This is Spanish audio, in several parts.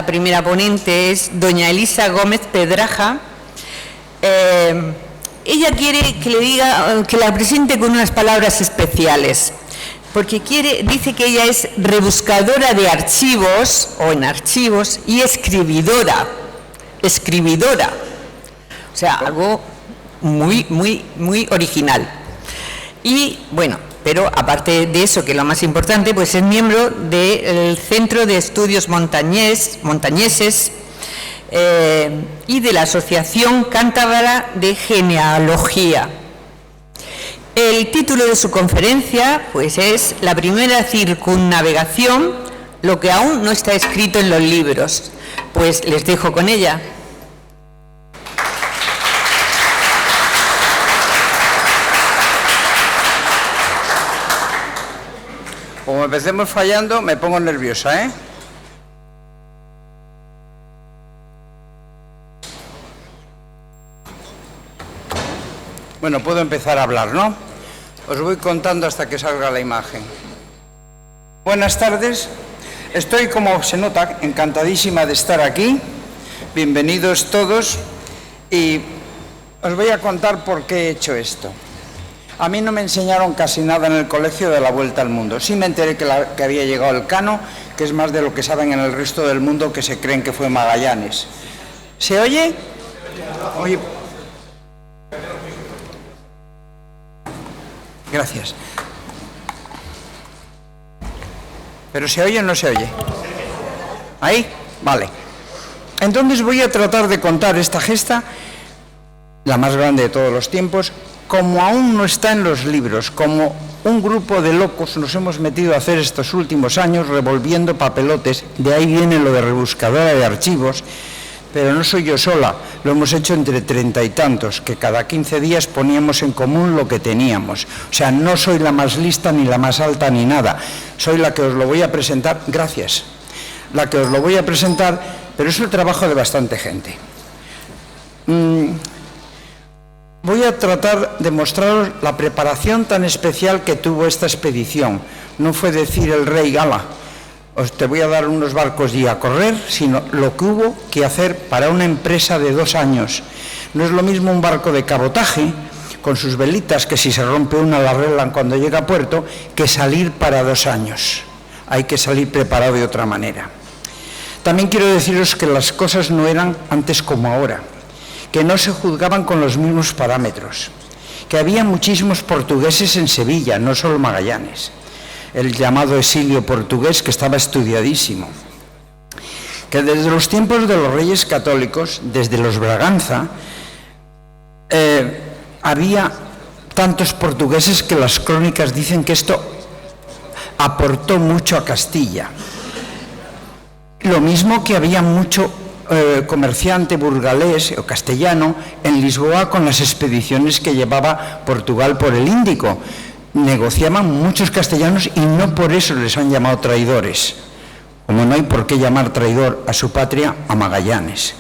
primera ponente es doña Elisa Gómez Pedraja. Ella quiere que le diga, que la presente con unas palabras especiales, porque dice que ella es rebuscadora de archivos, o en archivos, y escribidora. O sea, algo muy original. Y bueno, pero aparte de eso, que es lo más importante, pues es miembro del Centro de Estudios Montañeses y de la Asociación Cántabra de Genealogía. El título de su conferencia pues es La primera circunnavegación, lo que aún no está escrito en los libros. Pues les dejo con ella. Como empecemos fallando, me pongo nerviosa, ¿eh? Bueno, puedo empezar a hablar, ¿no? Os voy contando hasta que salga la imagen. Buenas tardes. Estoy, como se nota, encantadísima de estar aquí. Bienvenidos todos. Y os voy a contar por qué he hecho esto. A mí no me enseñaron casi nada en el colegio de la Vuelta al Mundo. Sí me enteré que había llegado el Cano, que es más de lo que saben en el resto del mundo, que se creen que fue Magallanes. ¿Se oye? Oye. Gracias. ¿Pero se oye o no se oye? ¿Ahí? Vale. Entonces voy a tratar de contar esta gesta, la más grande de todos los tiempos, como aún no está en los libros, como un grupo de locos nos hemos metido a hacer estos últimos años revolviendo papelotes. De ahí viene lo de rebuscadora de archivos, pero no soy yo sola, lo hemos hecho entre 30 y tantos, que cada 15 días poníamos en común lo que teníamos. O sea, no soy la más lista, ni la más alta, ni nada. Soy la que os lo voy a presentar, gracias, la que os lo voy a presentar, pero es el trabajo de bastante gente. Voy a tratar de mostraros la preparación tan especial que tuvo esta expedición. No fue decir el rey, ala, te voy a dar unos barcos y a correr, sino lo que hubo que hacer para una empresa de 2 años. No es lo mismo un barco de cabotaje, con sus velitas, que si se rompe una la arreglan cuando llega a puerto, que salir para 2 años. Hay que salir preparado de otra manera. También quiero deciros que las cosas no eran antes como ahora, que no se juzgaban con los mismos parámetros, que había muchísimos portugueses en Sevilla, no solo Magallanes, el llamado exilio portugués, que estaba estudiadísimo, que desde los tiempos de los reyes católicos, desde los Braganza, había tantos portugueses que las crónicas dicen que esto aportó mucho a Castilla. Lo mismo que había mucho comerciante burgalés o castellano en Lisboa con las expediciones que llevaba Portugal por el Índico. Negociaban muchos castellanos y no por eso les han llamado traidores, como no hay por qué llamar traidor a su patria a Magallanes.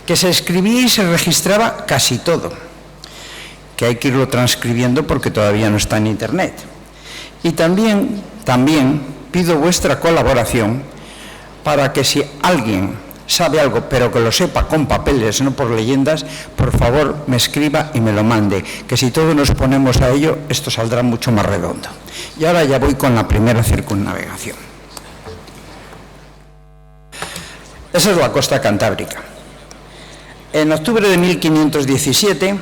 Que se escribía y se registraba casi todo, que hay que irlo transcribiendo porque todavía no está en internet. Y también pido vuestra colaboración para que si alguien sabe algo, pero que lo sepa con papeles, no por leyendas, por favor me escriba y me lo mande, que si todos nos ponemos a ello, esto saldrá mucho más redondo. Y ahora ya voy con la primera circunnavegación. Esa es la costa cantábrica. En octubre de 1517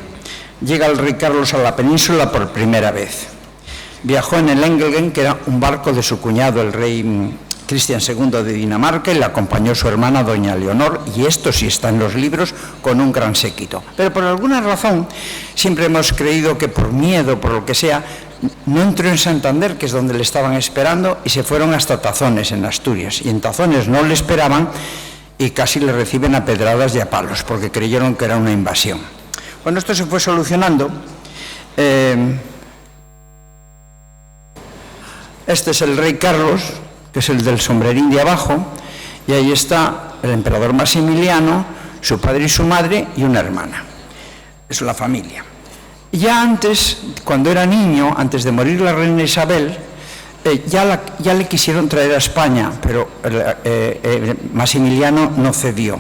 llega el rey Carlos a la península por primera vez. Viajó en el Engelgen, que era un barco de su cuñado, el rey Cristian II de Dinamarca, y le acompañó su hermana doña Leonor, y esto sí está en los libros, con un gran séquito. Pero por alguna razón siempre hemos creído que por miedo, por lo que sea, no entró en Santander, que es donde le estaban esperando, y se fueron hasta Tazones, en Asturias. Y en Tazones no le esperaban y casi le reciben a pedradas y a palos, porque creyeron que era una invasión. Bueno, esto se fue solucionando. Este es el rey Carlos, que es el del sombrerín de abajo, y ahí está el emperador Maximiliano, su padre y su madre, y una hermana. Es la familia. Ya antes, cuando era niño, antes de morir la reina Isabel, Ya le quisieron traer a España, pero Maximiliano no cedió,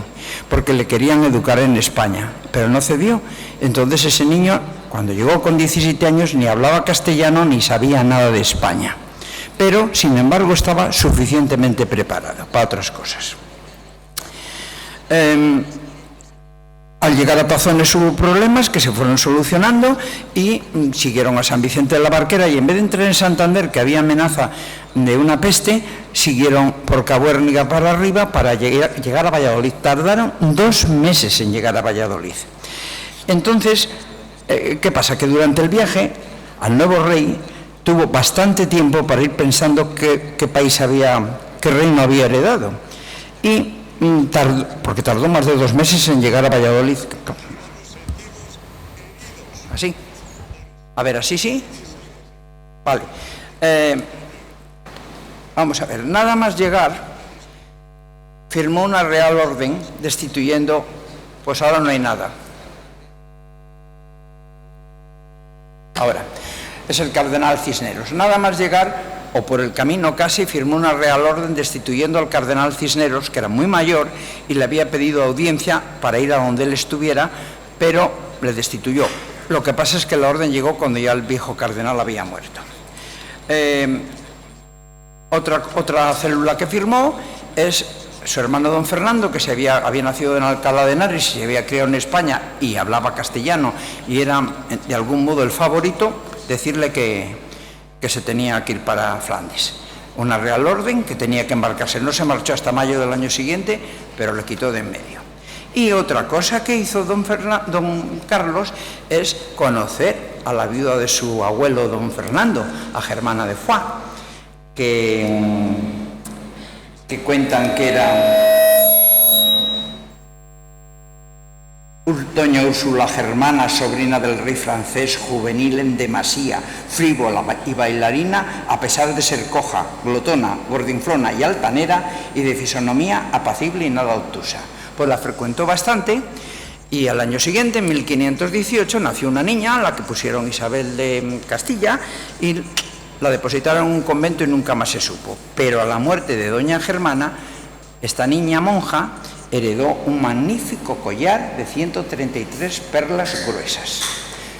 porque le querían educar en España, pero no cedió. Entonces ese niño, cuando llegó con 17 años, ni hablaba castellano ni sabía nada de España, pero sin embargo estaba suficientemente preparado para otras cosas. Al llegar a Tazones hubo problemas que se fueron solucionando y siguieron a San Vicente de la Barquera, y en vez de entrar en Santander, que había amenaza de una peste, siguieron por Cabuérniga para arriba para llegar a Valladolid. Tardaron 2 meses en llegar a Valladolid. Entonces, ¿qué pasa? Que durante el viaje al nuevo rey tuvo bastante tiempo para ir pensando qué reino había heredado. Y porque tardó más de 2 meses en llegar a Valladolid. ¿Así? A ver, ¿así sí? Vale. Vamos a ver, nada más llegar, firmó una real orden destituyendo, pues ahora no hay nada. Ahora, es el cardenal Cisneros. Nada más llegar, o por el camino casi, firmó una real orden destituyendo al cardenal Cisneros, que era muy mayor, y le había pedido audiencia para ir a donde él estuviera, pero le destituyó. Lo que pasa es que la orden llegó cuando ya el viejo cardenal había muerto. Otra célula que firmó es su hermano don Fernando, que había nacido en Alcalá de Henares y se había criado en España y hablaba castellano y era de algún modo el favorito, decirle que se tenía que ir para Flandes. Una real orden que tenía que embarcarse. No se marchó hasta mayo del año siguiente, pero le quitó de en medio. Y otra cosa que hizo don Carlos es conocer a la viuda de su abuelo don Fernando, a Germana de Foix, que cuentan que era doña Úrsula Germana, sobrina del rey francés, juvenil en demasía, frívola y bailarina, a pesar de ser coja, glotona, gordinflona y altanera, y de fisonomía apacible y nada obtusa. Pues la frecuentó bastante, y al año siguiente, en 1518, nació una niña, a la que pusieron Isabel de Castilla, y la depositaron en un convento y nunca más se supo. Pero a la muerte de doña Germana, esta niña monja heredó un magnífico collar de 133 perlas gruesas.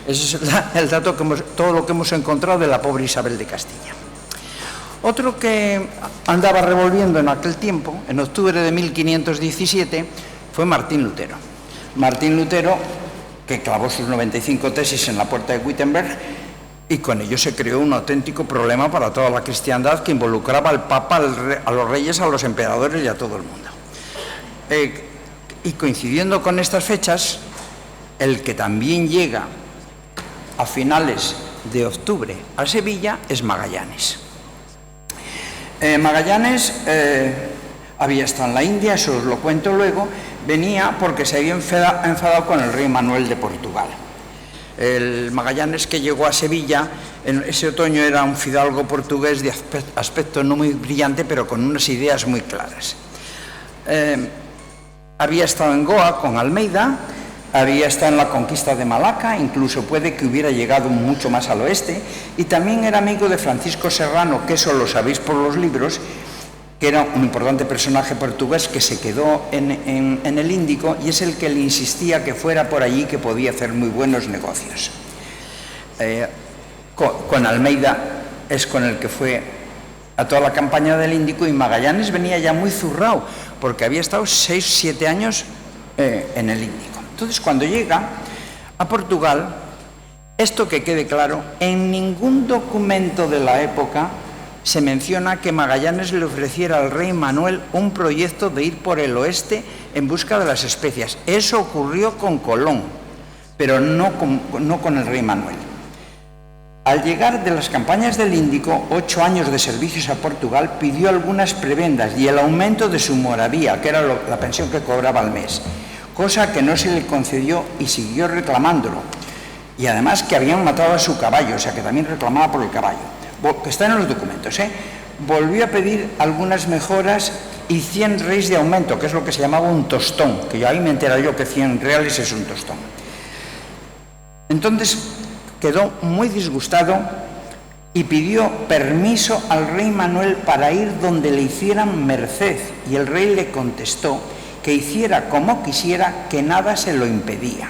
Ese es el dato todo lo que hemos encontrado de la pobre Isabel de Castilla. Otro que andaba revolviendo en aquel tiempo, en octubre de 1517, fue Martín Lutero. Martín Lutero, que clavó sus 95 tesis en la puerta de Wittenberg, y con ello se creó un auténtico problema para toda la cristiandad, que involucraba al Papa, a los reyes, a los emperadores y a todo el mundo. Y coincidiendo con estas fechas, el que también llega a finales de octubre a Sevilla es Magallanes. Magallanes había estado en la India, eso os lo cuento luego. Venía porque se había enfadado con el rey Manuel de Portugal. El Magallanes, que llegó a Sevilla en ese otoño, era un fidalgo portugués de aspecto no muy brillante, pero con unas ideas muy claras. Había estado en Goa con Almeida, había estado en la conquista de Malaca, incluso puede que hubiera llegado mucho más al oeste, y también era amigo de Francisco Serrano, que eso lo sabéis por los libros, que era un importante personaje portugués que se quedó en el Índico, y es el que le insistía que fuera por allí, que podía hacer muy buenos negocios. Con Almeida es con el que fue a toda la campaña del Índico, y Magallanes venía ya muy zurrado, porque había estado 6 o 7 años en el Índico. Entonces, cuando llega a Portugal, esto que quede claro, en ningún documento de la época se menciona que Magallanes le ofreciera al rey Manuel un proyecto de ir por el oeste en busca de las especias. Eso ocurrió con Colón, pero no con el rey Manuel. Al llegar de las campañas del Índico, 8 años de servicios a Portugal, pidió algunas prebendas y el aumento de su moravía, que era la pensión que cobraba al mes, cosa que no se le concedió y siguió reclamándolo. Y además que habían matado a su caballo, o sea que también reclamaba por el caballo, que está en los documentos. Volvió a pedir algunas mejoras y 100 reis de aumento, que es lo que se llamaba un tostón, que ahí me entero yo que 100 reales es un tostón. Entonces quedó muy disgustado y pidió permiso al rey Manuel para ir donde le hicieran merced, y el rey le contestó que hiciera como quisiera, que nada se lo impedía.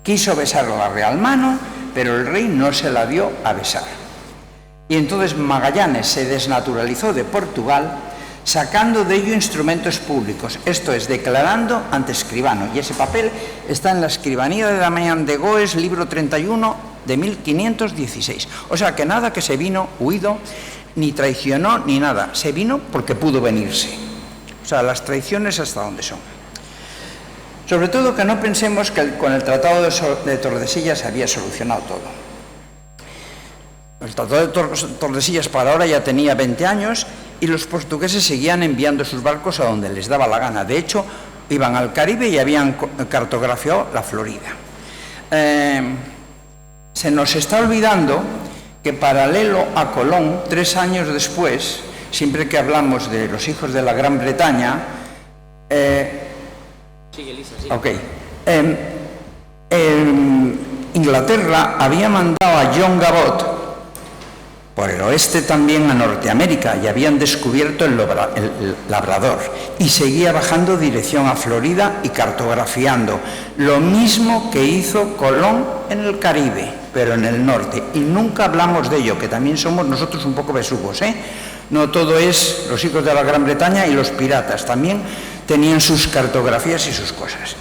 Quiso besar la real mano, pero el rey no se la dio a besar. Y entonces Magallanes se desnaturalizó de Portugal, sacando de ello instrumentos públicos, esto es, declarando ante escribano, y ese papel está en la escribanía de Damián de Goes, libro 31 de 1516. O sea que nada que se vino huido, ni traicionó, ni nada, se vino porque pudo venirse. O sea, las traiciones hasta donde son. Sobre todo que no pensemos que con el Tratado de Tordesillas se había solucionado todo. El Tratado de Tordesillas para ahora ya tenía 20 años y los portugueses seguían enviando sus barcos a donde les daba la gana. De hecho, iban al Caribe y habían cartografiado la Florida. Se nos está olvidando que paralelo a Colón, 3 años después, siempre que hablamos de los hijos de la Gran Bretaña, Inglaterra había mandado a John Cabot por el oeste también a Norteamérica y habían descubierto el Labrador y seguía bajando dirección a Florida y cartografiando, lo mismo que hizo Colón en el Caribe, pero en el norte, y nunca hablamos de ello, que también somos nosotros un poco besugos, ¿eh? No todo es los hijos de la Gran Bretaña y los piratas, también tenían sus cartografías y sus cosas.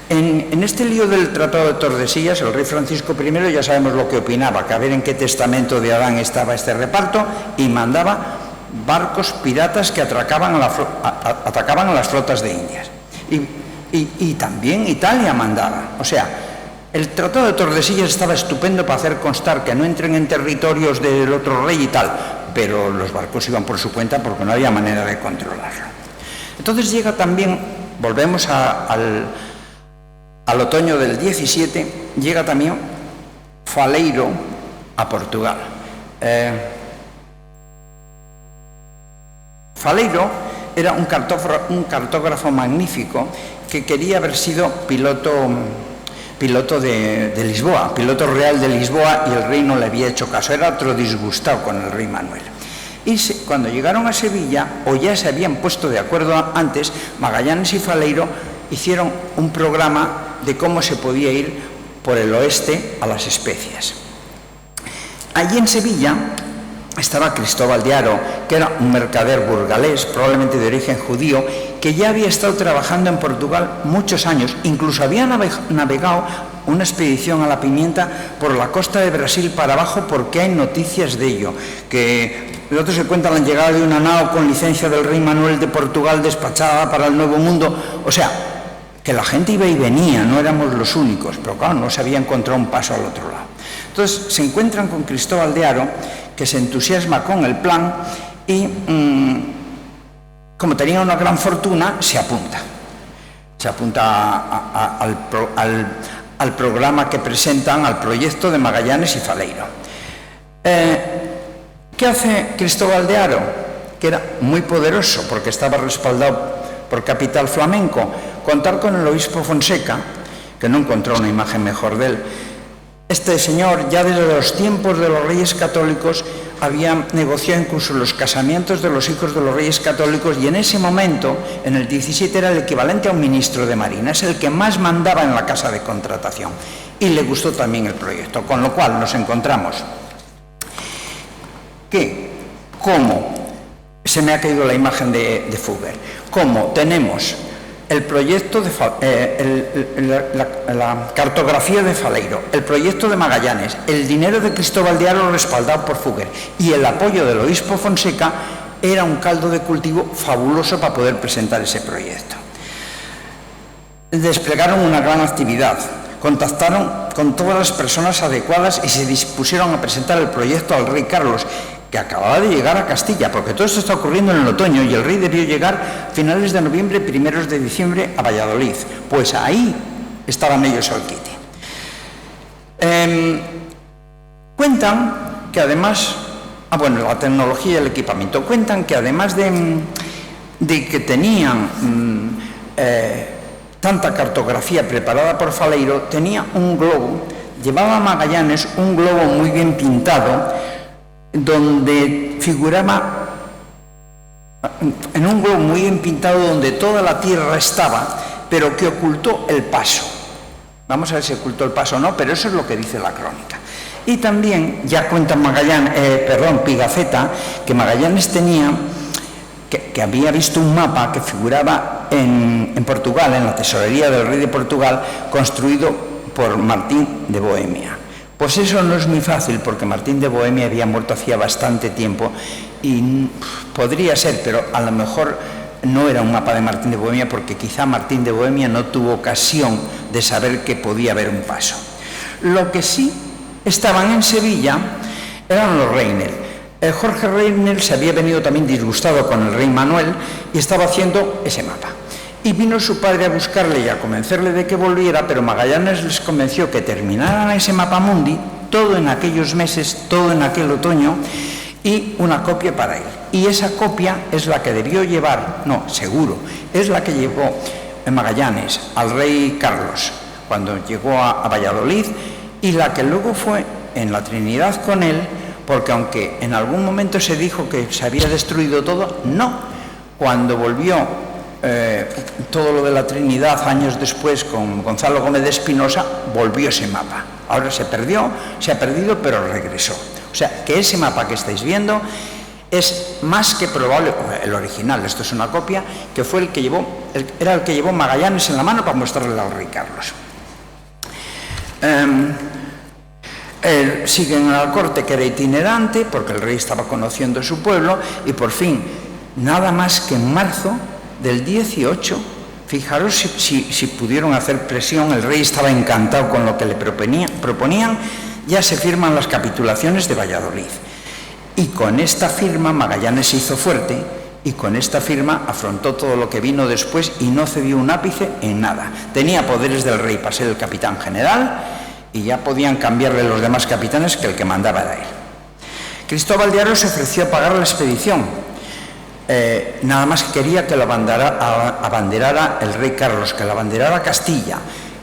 En este lío del Tratado de Tordesillas, el rey Francisco I, ya sabemos lo que opinaba, que a ver en qué testamento de Adán estaba este reparto, y mandaba barcos piratas que atacaban a las flotas de Indias. Y también Italia mandaba. O sea, el Tratado de Tordesillas estaba estupendo para hacer constar que no entren en territorios del otro rey y tal, pero los barcos iban por su cuenta porque no había manera de controlarlo. Entonces llega también, volvemos al otoño del 17, llega también Faleiro a Portugal. Faleiro era un cartógrafo magnífico que quería haber sido piloto de Lisboa, piloto real de Lisboa, y el rey no le había hecho caso, era otro disgustado con el rey Manuel. Y cuando llegaron a Sevilla, o ya se habían puesto de acuerdo antes, Magallanes y Faleiro hicieron un programa de cómo se podía ir por el oeste a las Especias. Allí en Sevilla estaba Cristóbal de Haro, que era un mercader burgalés, probablemente de origen judío, que ya había estado trabajando en Portugal muchos años, incluso había navegado una expedición a la pimienta por la costa de Brasil para abajo, porque hay noticias de ello, que otros se cuentan la llegada de una nao con licencia del rey Manuel de Portugal despachada para el Nuevo Mundo. O sea, que la gente iba y venía, no éramos los únicos, pero claro, no se había encontrado un paso al otro lado. Entonces se encuentran con Cristóbal de Haro, que se entusiasma con el plan y, como tenía una gran fortuna, se apunta al programa que presentan, al proyecto de Magallanes y Faleiro. ¿Qué hace Cristóbal de Haro? Que era muy poderoso porque estaba respaldado por capital flamenco, contar con el obispo Fonseca, que no encontró una imagen mejor de él. Este señor, ya desde los tiempos de los reyes católicos, había negociado incluso los casamientos de los hijos de los reyes católicos, y en ese momento, en el 17, era el equivalente a un ministro de Marina, es el que más mandaba en la casa de contratación, y le gustó también el proyecto, con lo cual nos encontramos que, como se me ha caído la imagen de Fugger, como tenemos el proyecto la cartografía de Faleiro, el proyecto de Magallanes, el dinero de Cristóbal de Haro respaldado por Fugger y el apoyo del obispo Fonseca, era un caldo de cultivo fabuloso para poder presentar ese proyecto. Desplegaron una gran actividad, contactaron con todas las personas adecuadas y se dispusieron a presentar el proyecto al rey Carlos, que acababa de llegar a Castilla, porque todo esto está ocurriendo en el otoño y el rey debió llegar a finales de noviembre, primeros de diciembre a Valladolid. Pues ahí estaban ellos al quite. Cuentan que además, la tecnología y el equipamiento, cuentan que además de que tenían tanta cartografía preparada por Faleiro, tenía un globo, llevaba a Magallanes un globo muy bien pintado, donde figuraba en un globo muy empintado donde toda la tierra estaba, pero que ocultó el paso. Vamos a ver si ocultó el paso o no, pero eso es lo que dice la crónica. Y también ya cuenta Pigafetta, que Magallanes tenía, que había visto un mapa que figuraba en Portugal, en la tesorería del rey de Portugal, construido por Martín de Bohemia. Pues eso no es muy fácil, porque Martín de Bohemia había muerto hacía bastante tiempo y podría ser, pero a lo mejor no era un mapa de Martín de Bohemia, porque quizá Martín de Bohemia no tuvo ocasión de saber que podía haber un paso. Lo que sí estaban en Sevilla eran los Reynel. Jorge Reynel se había venido también disgustado con el rey Manuel y estaba haciendo ese mapa. Y vino su padre a buscarle y a convencerle de que volviera, pero Magallanes les convenció que terminaran ese mapa mundi, todo en aquellos meses, todo en aquel otoño, y una copia para él. Y esa copia es la que debió llevar, no, seguro, es la que llevó Magallanes al rey Carlos cuando llegó a Valladolid, y la que luego fue en la Trinidad con él, porque aunque en algún momento se dijo que se había destruido todo, no. Cuando volvió todo lo de la Trinidad años después con Gonzalo Gómez de Espinosa, volvió ese mapa. Ahora se ha perdido, pero regresó. O sea, que ese mapa que estáis viendo es más que probable, el original, esto es una copia, que fue era el que llevó Magallanes en la mano para mostrarle al rey Carlos. Siguen a la corte, que era itinerante, porque el rey estaba conociendo su pueblo, y por fin, nada más que en marzo del 18, fijaros si pudieron hacer presión, el rey estaba encantado con lo que le proponían, ya se firman las capitulaciones de Valladolid. Y con esta firma Magallanes se hizo fuerte, y con esta firma afrontó todo lo que vino después y no cedió un ápice en nada. Tenía poderes del rey para ser el capitán general, y ya podían cambiarle los demás capitanes, que el que mandaba era él. Cristóbal de Haro se ofreció a pagar la expedición, nada más que quería que la abanderara el rey Carlos, que la abanderara Castilla.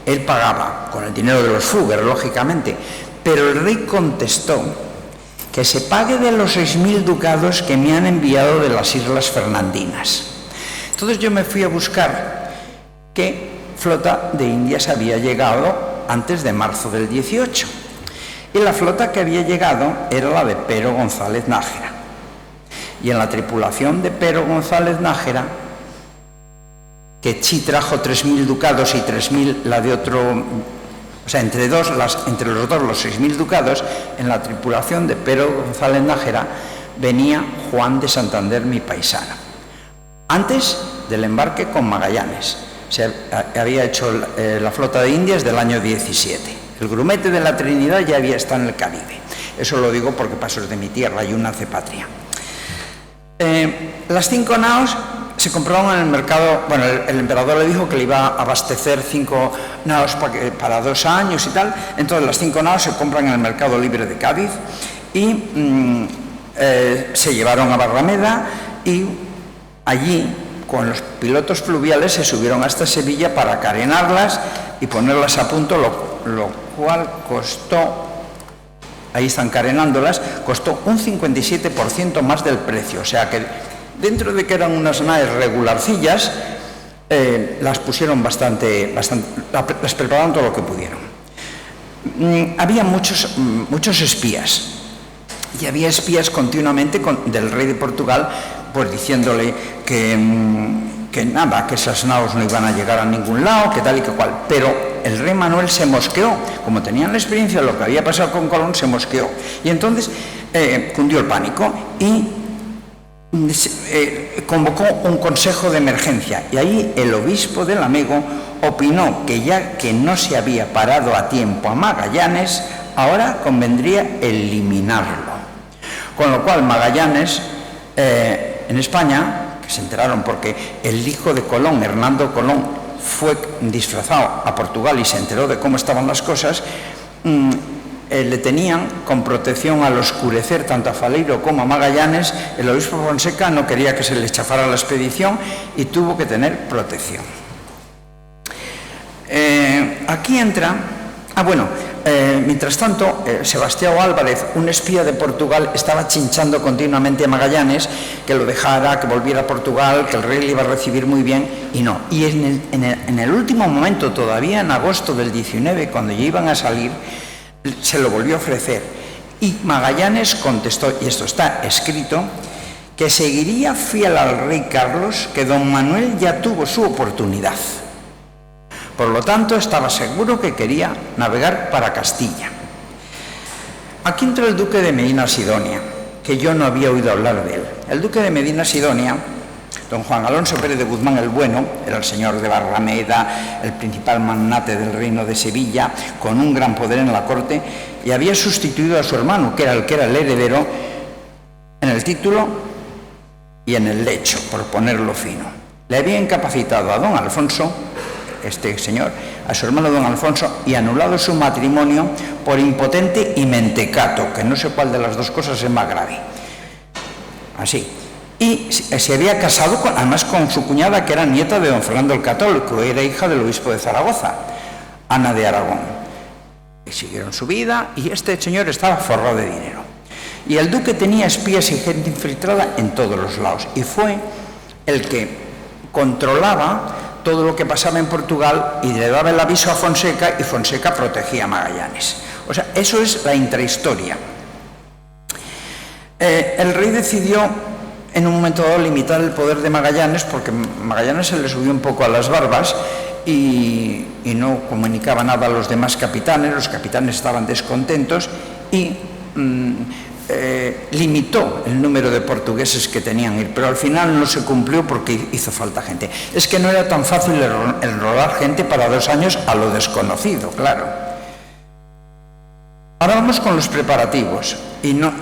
Él pagaba con el dinero de los Fugger, lógicamente, pero el rey contestó que se pague de los 6.000 ducados que me han enviado de las Islas Fernandinas. Entonces yo me fui a buscar qué flota de Indias había llegado antes de marzo del 18. Y la flota que había llegado era la de Pero González Nájera. Y en la tripulación de Pero González Nájera, que sí trajo 3.000 ducados y 3.000 la de otro, o sea, entre los dos los 6.000 ducados, en la tripulación de Pero González Nájera venía Juan de Santander, mi paisano. Antes del embarque con Magallanes. Se había hecho la flota de Indias del año 17. El grumete de la Trinidad ya había estado en el Caribe. Eso lo digo porque pasos de mi tierra y una hace patria. Las 5 naos se compraron en el mercado. Bueno, el emperador le dijo que le iba a abastecer 5 naos para 2 años y tal. Entonces las 5 naos se compran en el mercado libre de Cádiz y se llevaron a Barrameda, y allí con los pilotos fluviales se subieron hasta Sevilla para carenarlas y ponerlas a punto, lo cual costó, ahí están carenándolas, costó un 57% más del precio. O sea que dentro de que eran unas naves regularcillas, las pusieron bastante, las prepararon todo lo que pudieron. Había muchos espías, y había espías continuamente del rey de Portugal, pues diciéndole que nada, que esas naos no iban a llegar a ningún lado, que tal y que cual. Pero el rey Manuel se mosqueó, como tenían la experiencia de lo que había pasado con Colón, se mosqueó. Y entonces cundió el pánico y convocó un consejo de emergencia. Y ahí el obispo de Lamego opinó que ya que no se había parado a tiempo a Magallanes, ahora convendría eliminarlo. Con lo cual Magallanes, en España, que se enteraron porque el hijo de Colón, Hernando Colón, fue disfrazado a Portugal y se enteró de cómo estaban las cosas, le tenían con protección al oscurecer tanto a Faleiro como a Magallanes. El obispo Fonseca no quería que se le chafara la expedición y tuvo que tener protección. Aquí entra Mientras tanto, Sebastião Álvarez, un espía de Portugal, estaba chinchando continuamente a Magallanes que lo dejara, que volviera a Portugal, que el rey le iba a recibir muy bien, y no. Y en el último momento, todavía en agosto del 19, cuando ya iban a salir, se lo volvió a ofrecer. Y Magallanes contestó, y esto está escrito, que seguiría fiel al rey Carlos, que don Manuel ya tuvo su oportunidad. Por lo tanto, estaba seguro que quería navegar para Castilla. Aquí entra el duque de Medina Sidonia, que yo no había oído hablar de él. El duque de Medina Sidonia, don Juan Alonso Pérez de Guzmán el Bueno, era el señor de Barrameda, el principal magnate del reino de Sevilla, con un gran poder en la corte, y había sustituido a su hermano, que era el heredero, en el título y en el lecho, por ponerlo fino. Le había incapacitado a don Alfonso, este señor, a su hermano don Alfonso, y anulado su matrimonio por impotente y mentecato, que no sé cuál de las dos cosas es más grave. Así. Y se había casado, además, con su cuñada, que era nieta de don Fernando el Católico, era hija del obispo de Zaragoza, Ana de Aragón. Y siguieron su vida, y este señor estaba forrado de dinero. Y el duque tenía espías y gente infiltrada en todos los lados, y fue el que controlaba todo lo que pasaba en Portugal y le daba el aviso a Fonseca, y Fonseca protegía a Magallanes. O sea, eso es la intrahistoria. El rey decidió en un momento dado limitar el poder de Magallanes, porque Magallanes se le subió un poco a las barbas y no comunicaba nada a los demás capitanes. Los capitanes estaban descontentos y limitó el número de portugueses que tenían ir, pero al final no se cumplió porque hizo falta gente. Es que no era tan fácil enrolar gente para 2 años a lo desconocido, claro. Ahora vamos con los preparativos. Y no,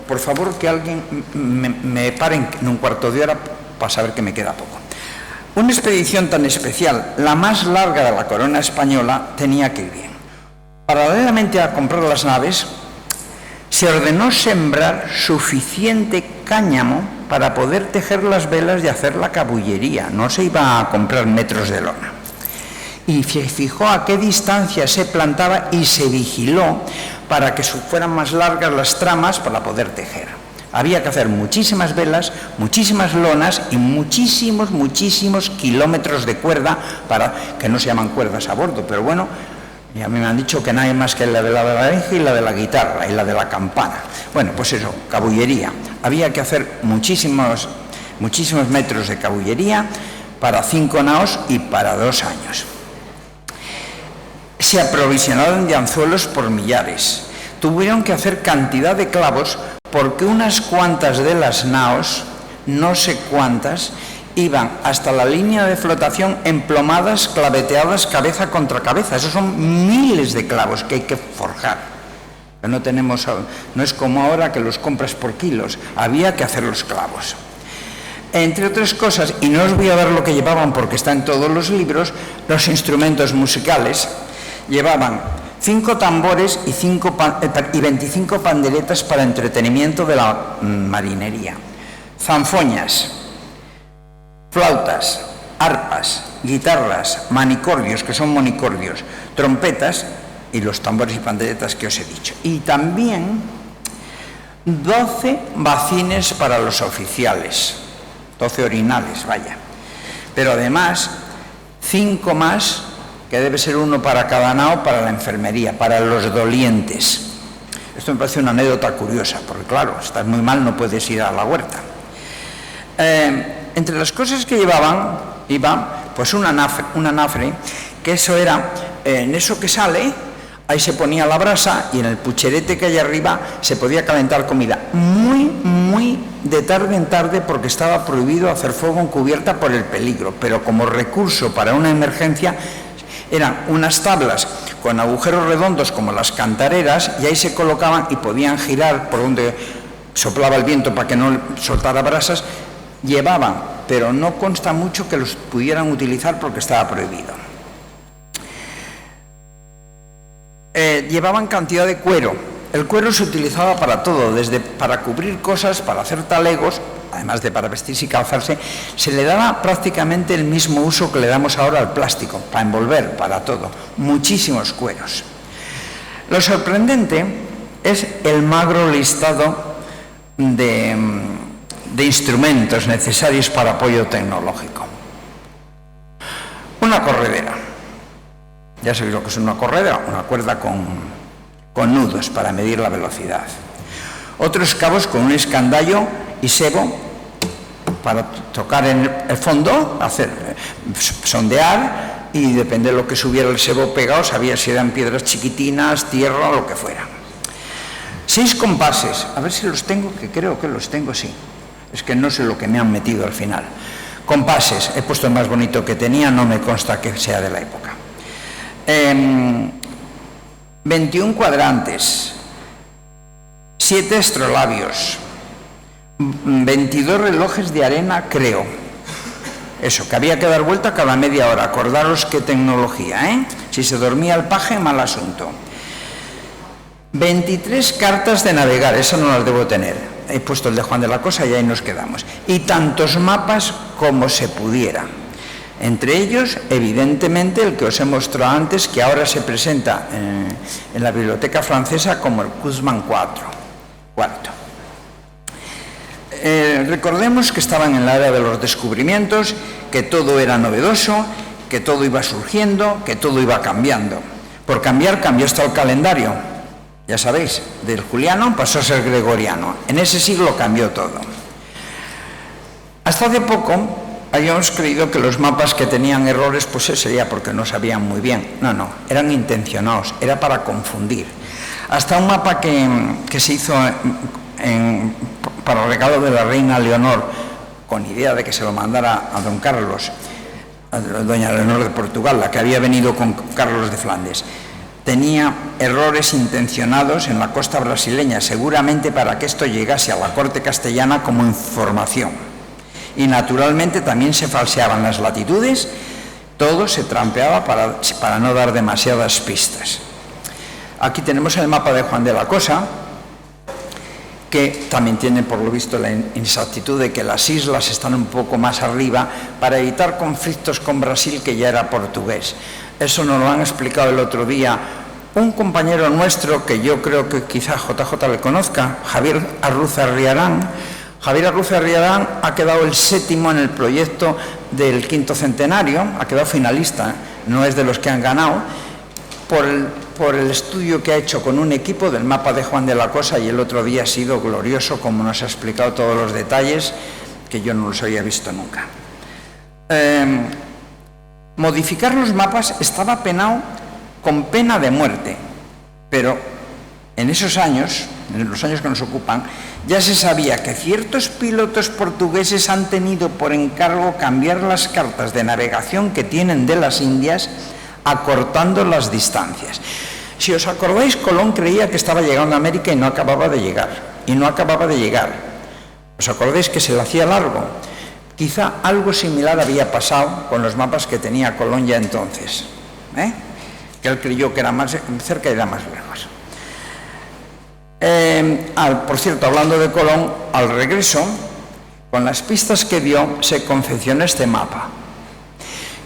por favor, que alguien me pare en un cuarto de hora para saber que me queda poco. Una expedición tan especial, la más larga de la corona española, tenía que ir bien. Paralelamente a comprar las naves, se ordenó sembrar suficiente cáñamo para poder tejer las velas y hacer la cabullería. No se iba a comprar metros de lona. Y se fijó a qué distancia se plantaba y se vigiló para que fueran más largas las tramas para poder tejer. Había que hacer muchísimas velas, muchísimas lonas y muchísimos kilómetros de cuerda, que no se llaman cuerdas a bordo, pero bueno, y a mí me han dicho que no hay más que la de la laringe y la de la guitarra y la de la campana. Bueno, pues eso, cabullería. Había que hacer muchísimos metros de cabullería para 5 naos y para 2 años. Se aprovisionaron de anzuelos por millares. Tuvieron que hacer cantidad de clavos porque unas cuantas de las naos, no sé cuántas, iban hasta la línea de flotación emplomadas, claveteadas cabeza contra cabeza. Esos son miles de clavos que hay que forjar. No es como ahora que los compras por kilos, había que hacer los clavos. Entre otras cosas, y no os voy a dar lo que llevaban porque está en todos los libros, los instrumentos musicales llevaban 5 tambores y 25 panderetas para entretenimiento de la marinería, zanfoñas, flautas, arpas, guitarras, manicordios, que son monicordios, trompetas y los tambores y panderetas que os he dicho. Y también 12 bacines para los oficiales, 12 orinales, vaya. Pero además 5 más, que debe ser uno para cada nao, para la enfermería, para los dolientes. Esto me parece una anécdota curiosa, porque claro, estás muy mal, no puedes ir a la huerta. Entre las cosas que iba pues una nafre, que eso era, en eso que sale, ahí se ponía la brasa y en el pucherete que hay arriba se podía calentar comida. Muy de tarde en tarde, porque estaba prohibido hacer fuego en cubierta por el peligro, pero como recurso para una emergencia eran unas tablas con agujeros redondos como las cantareras, y ahí se colocaban y podían girar por donde soplaba el viento para que no soltara brasas. Llevaban, pero no consta mucho que los pudieran utilizar porque estaba prohibido. Llevaban cantidad de cuero. El cuero se utilizaba para todo, desde para cubrir cosas, para hacer talegos, además de para vestirse y calzarse. Se le daba prácticamente el mismo uso que le damos ahora al plástico, para envolver, para todo. Muchísimos cueros. Lo sorprendente es el magro listado de instrumentos necesarios para apoyo tecnológico. Una corredera. Ya sabéis lo que es una corredera, una cuerda con nudos para medir la velocidad. Otros cabos con un escandallo y sebo para tocar en el fondo, sondear, y depende de lo que subiera el sebo pegado, sabía si eran piedras chiquitinas, tierra o lo que fuera. 6 compases, a ver si los tengo, que creo que los tengo, sí. Es que no sé lo que me han metido al final. Compases, he puesto el más bonito que tenía, no me consta que sea de la época. 21 cuadrantes, 7 astrolabios, 22 relojes de arena, creo. Eso, que había que dar vuelta cada media hora. Acordaros qué tecnología, ¿eh? Si se dormía el paje, mal asunto. 23 cartas de navegar, eso no las debo tener. He puesto el de Juan de la Cosa y ahí nos quedamos. Y tantos mapas como se pudiera. Entre ellos, evidentemente, el que os he mostrado antes, que ahora se presenta en la Biblioteca Francesa como el Cutzmann cuarto. Recordemos que estaban en la era de los descubrimientos, que todo era novedoso, que todo iba surgiendo, que todo iba cambiando. Por cambiar, cambió hasta el calendario. Ya sabéis, del juliano pasó a ser gregoriano. En ese siglo cambió todo. Hasta hace poco habíamos creído que los mapas que tenían errores, pues sería porque no sabían muy bien. No, eran intencionados, era para confundir. Hasta un mapa que se hizo para regalo de la reina Leonor, con idea de que se lo mandara a don Carlos, a doña Leonor de Portugal, la que había venido con Carlos de Flandes. Tenía errores intencionados en la costa brasileña, seguramente para que esto llegase a la corte castellana como información. Y naturalmente también se falseaban las latitudes, todo se trampeaba para no dar demasiadas pistas. Aquí tenemos el mapa de Juan de la Cosa, que también tiene por lo visto la inexactitud de que las islas están un poco más arriba para evitar conflictos con Brasil, que ya era portugués. Eso nos lo han explicado el otro día un compañero nuestro que yo creo que quizá JJ le conozca, Javier Arruza Riarán. Javier Arruza Riarán ha quedado el 7º en el proyecto del 5º centenario, ha quedado finalista, no es de los que han ganado, por el estudio que ha hecho con un equipo del mapa de Juan de la Cosa, y el otro día ha sido glorioso, como nos ha explicado todos los detalles, que yo no los había visto nunca. Modificar los mapas estaba penado con pena de muerte, pero en esos años, en los años que nos ocupan, ya se sabía que ciertos pilotos portugueses han tenido por encargo cambiar las cartas de navegación que tienen de las Indias, acortando las distancias. Si os acordáis, Colón creía que estaba llegando a América y no acababa de llegar. ¿Os acordáis que se le hacía largo? Quizá algo similar había pasado con los mapas que tenía Colón ya entonces, que él creyó que era más cerca y era más lejos. Por cierto, hablando de Colón, al regreso, con las pistas que dio, se confeccionó este mapa,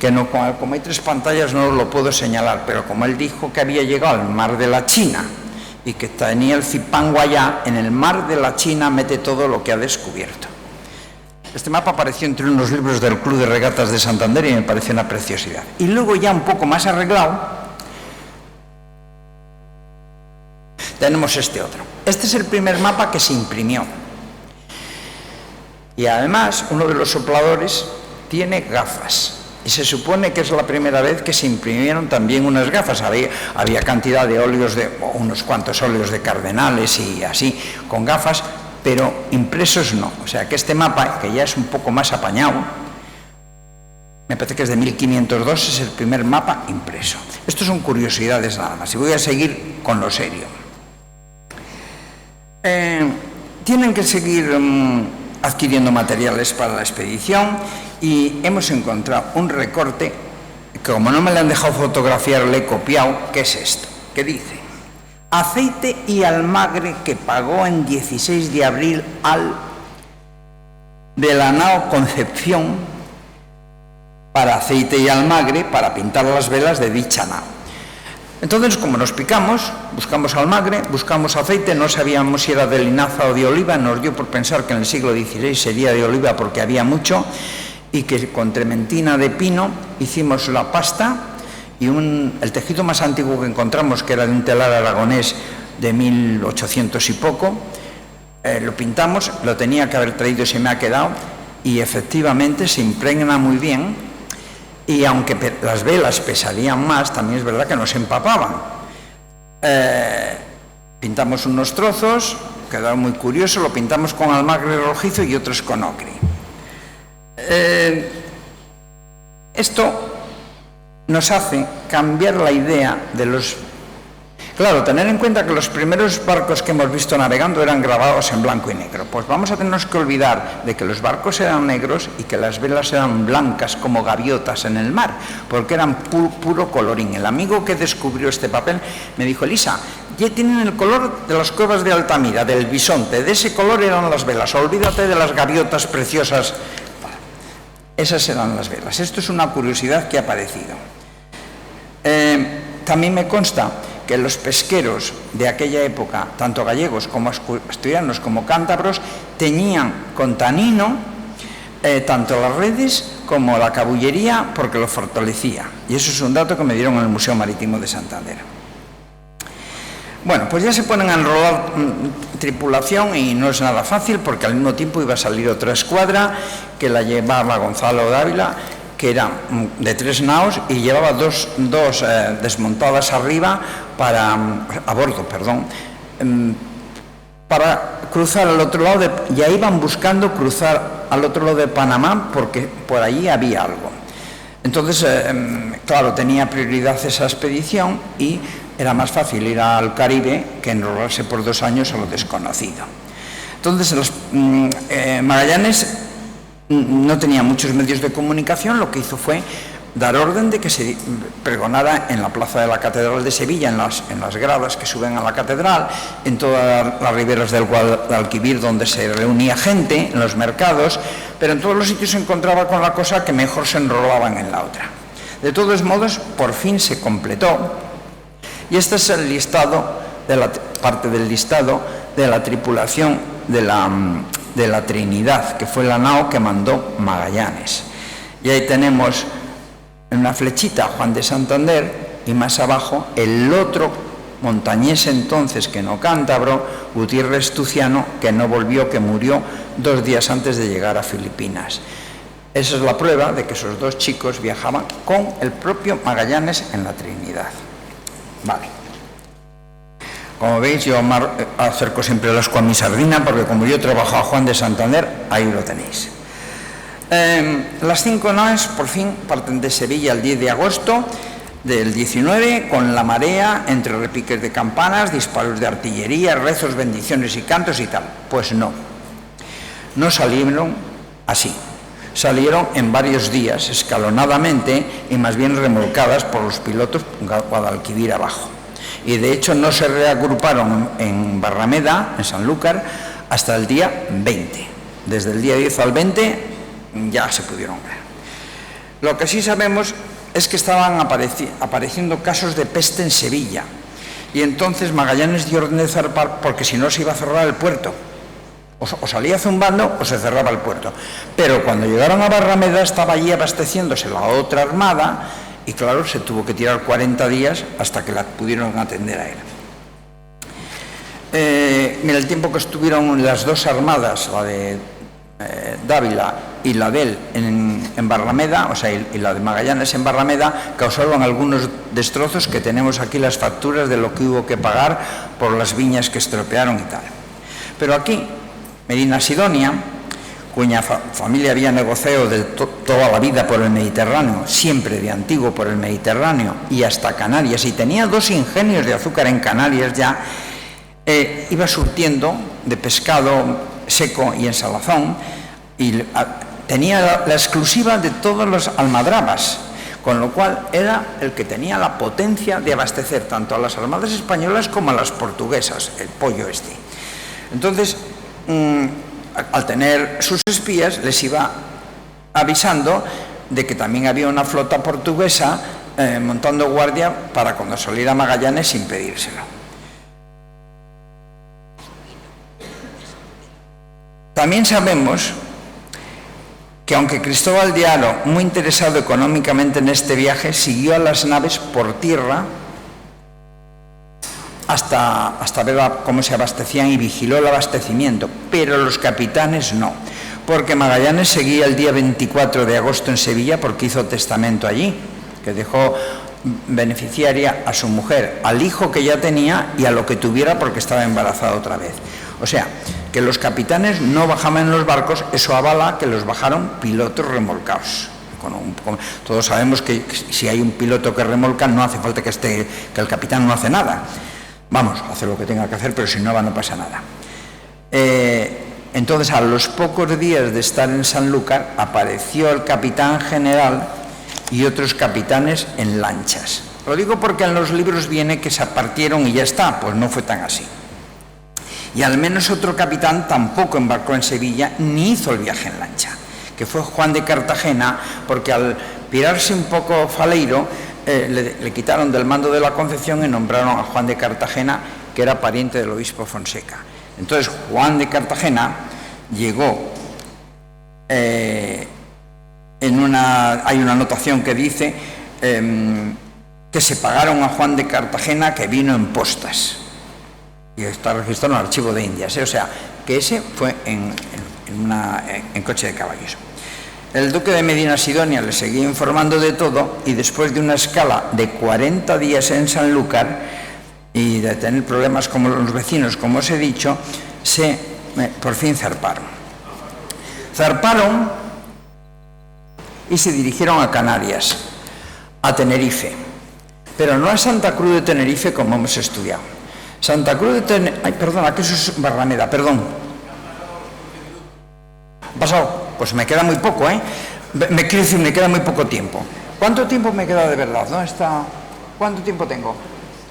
que no, como hay 3 pantallas no lo puedo señalar, pero como él dijo que había llegado al mar de la China y que tenía el Zipango allá, en el mar de la China mete todo lo que ha descubierto. Este mapa apareció entre unos libros del Club de Regatas de Santander y me pareció una preciosidad. Y luego, ya un poco más arreglado, tenemos este otro. Este es el primer mapa que se imprimió. Y además, uno de los sopladores tiene gafas. Y se supone que es la primera vez que se imprimieron también unas gafas. Había cantidad de óleos, unos cuantos óleos de cardenales y así, con gafas, pero impresos no. O sea que este mapa, que ya es un poco más apañado, me parece que es de 1502, es el primer mapa impreso. Estos son curiosidades nada más, y voy a seguir con lo serio. Tienen que seguir adquiriendo materiales para la expedición, y hemos encontrado un recorte que, como no me lo han dejado fotografiar, le he copiado, que es esto, que dice: aceite y almagre que pagó en 16 de abril de la nao Concepción para aceite y almagre para pintar las velas de dicha nao. Entonces, como nos picamos, buscamos almagre, buscamos aceite, no sabíamos si era de linaza o de oliva, nos dio por pensar que en el siglo XVI sería de oliva porque había mucho, y que con trementina de pino hicimos la pasta, y el tejido más antiguo que encontramos, que era de un telar aragonés de 1800 y poco, lo pintamos, lo tenía que haber traído y se me ha quedado, y efectivamente se impregna muy bien, y aunque las velas pesarían más, también es verdad que nos empapaban. Pintamos unos trozos, quedó muy curioso, lo pintamos con almagre rojizo y otros con ocre. Esto nos hace cambiar la idea de los... Claro, tener en cuenta que los primeros barcos que hemos visto navegando eran grabados en blanco y negro. Pues vamos a tenernos que olvidar de que los barcos eran negros y que las velas eran blancas como gaviotas en el mar, porque eran puro colorín. El amigo que descubrió este papel me dijo: Elisa, ya tienen el color de las cuevas de Altamira, del bisonte, de ese color eran las velas, olvídate de las gaviotas preciosas. Esas eran las velas. Esto es una curiosidad que ha aparecido. También me consta que los pesqueros de aquella época, tanto gallegos como asturianos como cántabros, teñían con tanino tanto las redes como la cabullería, porque lo fortalecía. Y eso es un dato que me dieron en el Museo Marítimo de Santander. Bueno, pues ya se ponen a enrolar tripulación y no es nada fácil, porque al mismo tiempo iba a salir otra escuadra que la llevaba Gonzalo Dávila, que era de 3 naos y llevaba dos desmontadas arriba a bordo, para cruzar al otro lado, ya iban buscando cruzar al otro lado de Panamá porque por allí había algo. Entonces, claro, tenía prioridad esa expedición y era más fácil ir al Caribe que enrolarse por 2 años a lo desconocido. Entonces, Magallanes no tenía muchos medios de comunicación. Lo que hizo fue dar orden de que se pregonara en la plaza de la Catedral de Sevilla, en las gradas que suben a la catedral, en todas las riberas del Guadalquivir donde se reunía gente, en los mercados, pero en todos los sitios se encontraba con la cosa que mejor se enrolaban en la otra. De todos modos, por fin se completó, y este es el listado, parte del listado de la tripulación de la Trinidad, que fue la nao que mandó Magallanes. Y ahí tenemos en una flechita Juan de Santander, y más abajo el otro montañés entonces, que no cántabro, Gutiérrez Tuciano, que no volvió, que murió 2 días antes de llegar a Filipinas. Esa es la prueba de que esos 2 chicos viajaban con el propio Magallanes en la Trinidad. Vale. Como veis, yo acerco siempre el asco a mi sardina, porque como yo trabajo a Juan de Santander, ahí lo tenéis. Las 5 naves por fin parten de Sevilla el 10 de agosto del 19, con la marea, entre repiques de campanas, disparos de artillería, rezos, bendiciones y cantos y tal. Pues no salieron así. Salieron en varios días, escalonadamente, y más bien remolcadas por los pilotos Guadalquivir abajo. Y de hecho no se reagruparon en Barrameda, en Sanlúcar, hasta el día 20. Desde el día 10 al 20 ya se pudieron ver. Lo que sí sabemos es que estaban apareciendo casos de peste en Sevilla, y entonces Magallanes dio orden de zarpar, porque si no se iba a cerrar el puerto. O salía zumbando o se cerraba el puerto. Pero cuando llegaron a Barrameda estaba allí abasteciéndose la otra armada, y claro, se tuvo que tirar 40 días hasta que la pudieron atender a él. Mira, el tiempo que estuvieron las 2 armadas, la de Dávila y la de él en Barrameda, o sea, y la de Magallanes en Barrameda, causaron algunos destrozos, que tenemos aquí las facturas de lo que hubo que pagar por las viñas que estropearon y tal. Pero aquí, Medina Sidonia, cuya familia había negociado toda la vida por el Mediterráneo, siempre de antiguo por el Mediterráneo y hasta Canarias, y tenía 2 ingenios de azúcar en Canarias ya, iba surtiendo de pescado seco y en salazón, y tenía la exclusiva de todos los almadrabas, con lo cual era el que tenía la potencia de abastecer tanto a las armadas españolas como a las portuguesas, el pollo este. Entonces, al tener sus espías, les iba avisando de que también había una flota portuguesa montando guardia para cuando saliera Magallanes impedírselo. También sabemos que aunque Cristóbal de Haro, muy interesado económicamente en este viaje, siguió a las naves por tierra hasta ver cómo se abastecían y vigiló el abastecimiento, pero los capitanes no, porque Magallanes seguía el día 24 de agosto en Sevilla porque hizo testamento allí, que dejó beneficiaria a su mujer, al hijo que ya tenía y a lo que tuviera porque estaba embarazada otra vez. O sea, que los capitanes no bajaban en los barcos, eso avala que los bajaron pilotos remolcados. Todos sabemos que si hay un piloto que remolca no hace falta que el capitán no hace nada. Vamos, hace lo que tenga que hacer, pero si no pasa nada. Entonces, a los pocos días de estar en Sanlúcar, apareció el capitán general y otros capitanes en lanchas. Lo digo porque en los libros viene que se partieron y ya está, pues no fue tan así. Y al menos otro capitán tampoco embarcó en Sevilla ni hizo el viaje en lancha, que fue Juan de Cartagena, porque al pirarse un poco Faleiro, le quitaron del mando de la Concepción y nombraron a Juan de Cartagena, que era pariente del obispo Fonseca. Entonces Juan de Cartagena llegó, hay una anotación que dice que se pagaron a Juan de Cartagena que vino en postas. Y está registrado en el archivo de Indias, o sea, que ese fue en coche de caballos. El duque de Medina Sidonia le seguía informando de todo y después de una escala de 40 días en Sanlúcar y de tener problemas como los vecinos, como os he dicho, por fin zarparon. Zarparon y se dirigieron a Canarias, a Tenerife, pero no a Santa Cruz de Tenerife como hemos estudiado. Santa Cruz de Tenerife... Ay, perdona, que eso es Barrameda, perdón. Pasado, pues me queda muy poco, ¿eh? Quiero decir, me queda muy poco tiempo. ¿Cuánto tiempo me queda de verdad? ¿Dónde está? ¿Cuánto tiempo tengo?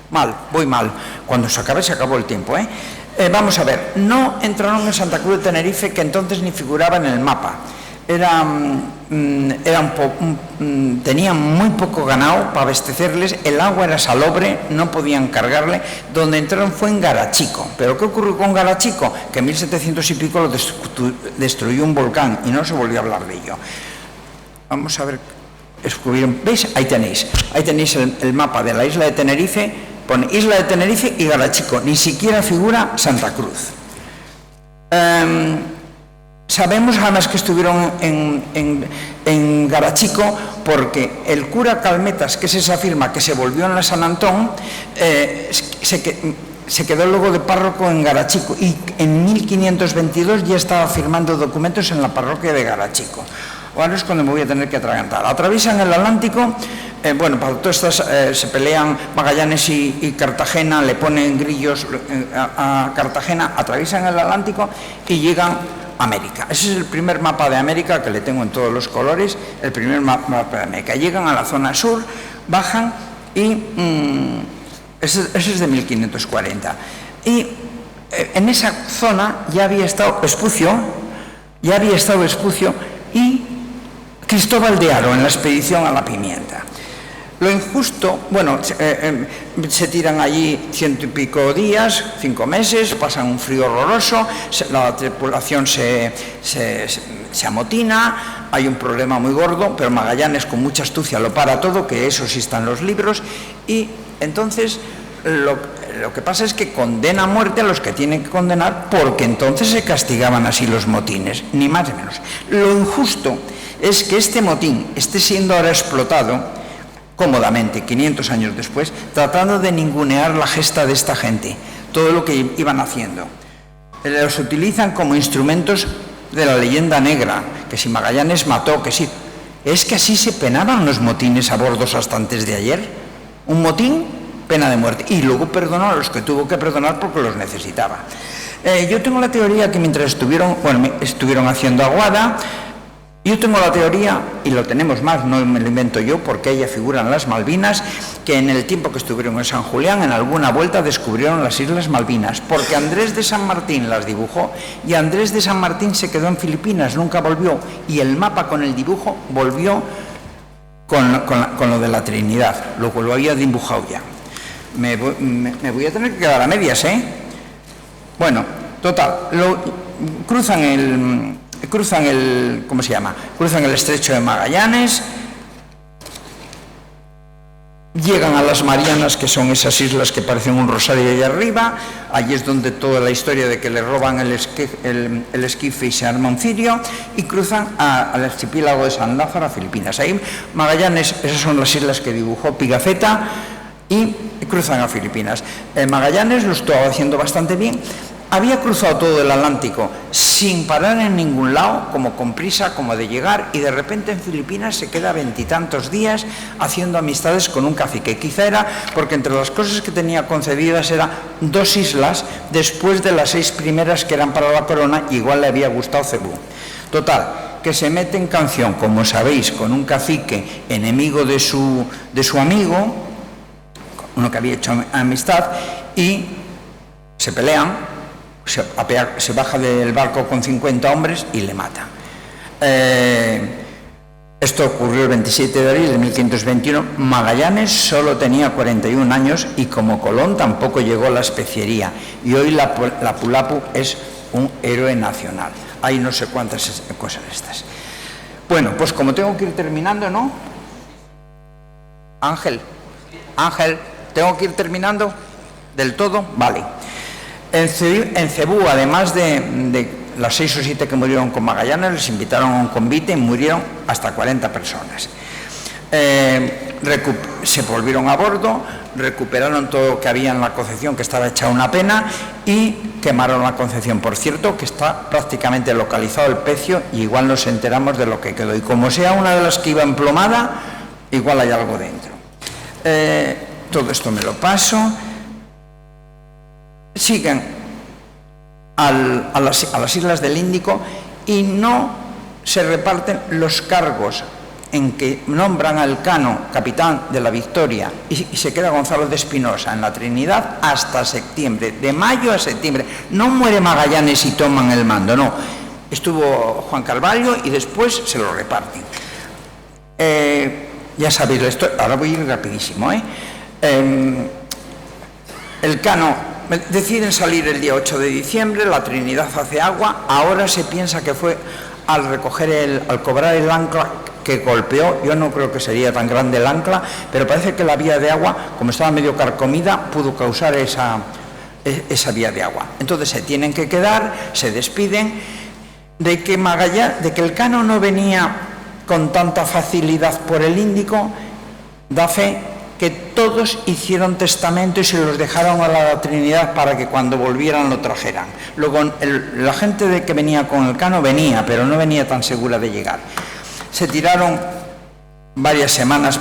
Mal, voy mal. Cuando se acabe, se acabó el tiempo, ¿eh? Vamos a ver, no entraron en Santa Cruz de Tenerife, que entonces ni figuraba en el mapa. Tenían muy poco ganado para abastecerles, el agua era salobre, no podían cargarle. Donde entraron fue en Garachico. ¿Pero qué ocurrió con Garachico? Que en 1700 y pico lo destruyó un volcán y no se volvió a hablar de ello. Vamos a ver, ¿veis? Ahí tenéis el mapa de la isla de Tenerife, pone isla de Tenerife y Garachico, ni siquiera figura Santa Cruz. Sabemos además que estuvieron en Garachico porque el cura Calmetas, que es esa firma que se volvió en la San Antón, se quedó luego de párroco en Garachico y en 1522 ya estaba firmando documentos en la parroquia de Garachico. Ahora es cuando me voy a tener que atragantar. Atraviesan el Atlántico, para todas estas se pelean Magallanes y Cartagena, le ponen grillos a Cartagena, atraviesan el Atlántico y llegan a América. Ese es el primer mapa de América que le tengo en todos los colores, el primer mapa de América. Llegan a la zona sur, bajan y ese es de 1540. Y en esa zona ya había estado Espucio y Cristóbal de Haro en la expedición a la Pimienta. Lo injusto, se tiran allí 100 y pico días, 5 meses, pasan un frío horroroso, la tripulación se amotina, hay un problema muy gordo, pero Magallanes con mucha astucia lo para todo, que eso sí está en los libros, y entonces lo que pasa es que condena a muerte a los que tienen que condenar, porque entonces se castigaban así los motines, ni más ni menos. Lo injusto es que este motín esté siendo ahora explotado cómodamente, 500 años después, tratando de ningunear la gesta de esta gente, todo lo que iban haciendo. Los utilizan como instrumentos de la leyenda negra, que si Magallanes mató, que sí. Es que así se penaban los motines a bordo hasta antes de ayer. Un motín, pena de muerte. Y luego perdonó a los que tuvo que perdonar porque los necesitaba. Yo tengo la teoría que mientras estuvieron haciendo aguada, yo tengo la teoría, y lo tenemos más, no me lo invento yo, porque ella figura en las Malvinas, que en el tiempo que estuvieron en San Julián, en alguna vuelta descubrieron las Islas Malvinas, porque Andrés de San Martín las dibujó, y Andrés de San Martín se quedó en Filipinas, nunca volvió, y el mapa con el dibujo volvió con lo de la Trinidad, lo había dibujado ya. Me voy a tener que quedar a medias, ¿eh? Bueno, total, cruzan el, ¿cómo se llama? Cruzan el estrecho de Magallanes, llegan a las Marianas, que son esas islas que parecen un rosario allá arriba. Allí es donde toda la historia de que le roban el esquife y se arma un cirio, y cruzan al archipiélago de San Lázaro, a Filipinas. Ahí Magallanes, esas son las islas que dibujó Pigafetta, y cruzan a Filipinas. Magallanes lo estaba haciendo bastante bien. Había cruzado todo el Atlántico sin parar en ningún lado, como con prisa, como de llegar, y de repente en Filipinas se queda 20 y tantos días haciendo amistades con un cacique. Quizá era porque entre las cosas que tenía concedidas eran 2 islas después de las 6 primeras que eran para la corona, y igual le había gustado Cebú. Total, que se mete en canción, como sabéis, con un cacique enemigo de su amigo, uno que había hecho amistad, y se pelean. Se baja del barco con 50 hombres y le mata. Esto ocurrió el 27 de abril de 1521. Magallanes solo tenía 41 años y como Colón tampoco llegó a la especiería. Y hoy la Pulapu es un héroe nacional. Hay no sé cuántas cosas estas. Bueno, pues como tengo que ir terminando, ¿no? Ángel, ¿tengo que ir terminando del todo? Vale. En Cebú, además de las 6 o 7 que murieron con Magallanes, les invitaron a un convite y murieron hasta 40 personas. Se volvieron a bordo, recuperaron todo lo que había en la Concepción, que estaba hecha una pena, y quemaron la Concepción. Por cierto, que está prácticamente localizado el pecio, y igual nos enteramos de lo que quedó. Y como sea una de las que iba emplomada, igual hay algo dentro. Todo esto me lo paso. Siguen a las islas del Índico y no se reparten los cargos en que nombran al Cano capitán de la Victoria y se queda Gonzalo de Espinosa en la Trinidad hasta septiembre, de mayo a septiembre. No muere Magallanes y toman el mando, no. Estuvo Juan Carvalho y después se lo reparten. Ya sabéis la historia, ahora voy a ir rapidísimo, el Cano deciden salir el día 8 de diciembre, la Trinidad hace agua. Ahora se piensa que fue al cobrar el ancla que golpeó. Yo no creo que sería tan grande el ancla, pero parece que la vía de agua, como estaba medio carcomida, pudo causar esa vía de agua. Entonces se tienen que quedar, se despiden. De que el Cano no venía con tanta facilidad por el Índico, da fe que todos hicieron testamento y se los dejaron a la Trinidad para que cuando volvieran lo trajeran. Luego la gente que venía con el Cano venía, pero no venía tan segura de llegar. Se tiraron varias semanas,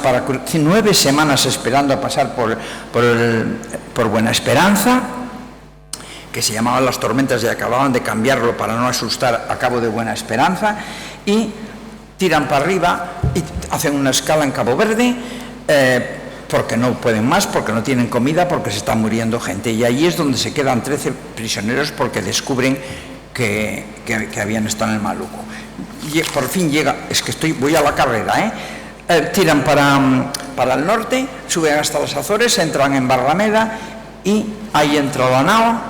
9 semanas esperando a pasar por Buena Esperanza, que se llamaban las tormentas y acababan de cambiarlo para no asustar a Cabo de Buena Esperanza, y tiran para arriba y hacen una escala en Cabo Verde, porque no pueden más, porque no tienen comida, porque se está muriendo gente. Y allí es donde se quedan 13 prisioneros porque descubren que habían estado en el Maluco. Y por fin llega, voy a la carrera, tiran para el norte, suben hasta los Azores, entran en Barrameda y ahí entra la nao,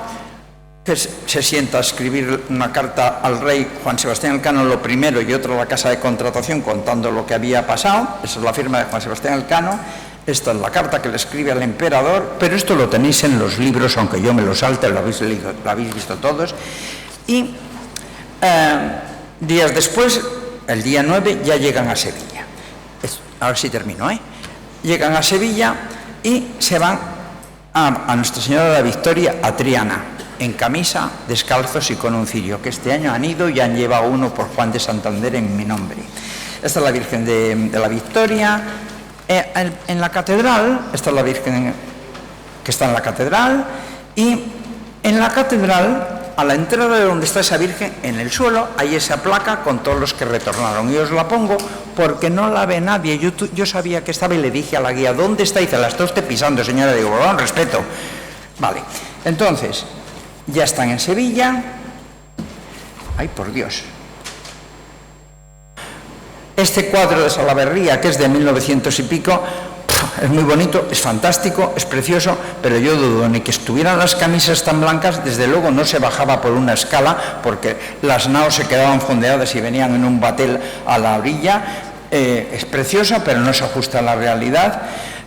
que se sienta a escribir una carta al rey Juan Sebastián Elcano lo primero y otra a la casa de contratación contando lo que había pasado. Esa es la firma de Juan Sebastián Elcano. Esta es la carta que le escribe al emperador, pero esto lo tenéis en los libros, aunque yo me lo salte, lo habéis leído, lo habéis visto todos. Y días después, el día 9, ya llegan a Sevilla. Ahora sí termino, Llegan a Sevilla y se van a Nuestra Señora de la Victoria, a Triana, en camisa, descalzos y con un cirio, que este año han ido y han llevado uno por Juan de Santander en mi nombre. Esta es la Virgen de la Victoria. En la catedral, esta es la Virgen que está en la catedral, y en la catedral, a la entrada de donde está esa Virgen, en el suelo, hay esa placa con todos los que retornaron. Y os la pongo porque no la ve nadie. Yo sabía que estaba y le dije a la guía, ¿dónde está? Y dice, la está usted pisando, señora. Digo, con respeto. Vale, entonces, ya están en Sevilla. Ay, por Dios. Este cuadro de Salaverría, que es de 1900 y pico, es muy bonito, es fantástico, es precioso, pero yo dudo ni que estuvieran las camisas tan blancas. Desde luego no se bajaba por una escala, porque las naos se quedaban fondeadas y venían en un batel a la orilla. Es preciosa, pero no se ajusta a la realidad.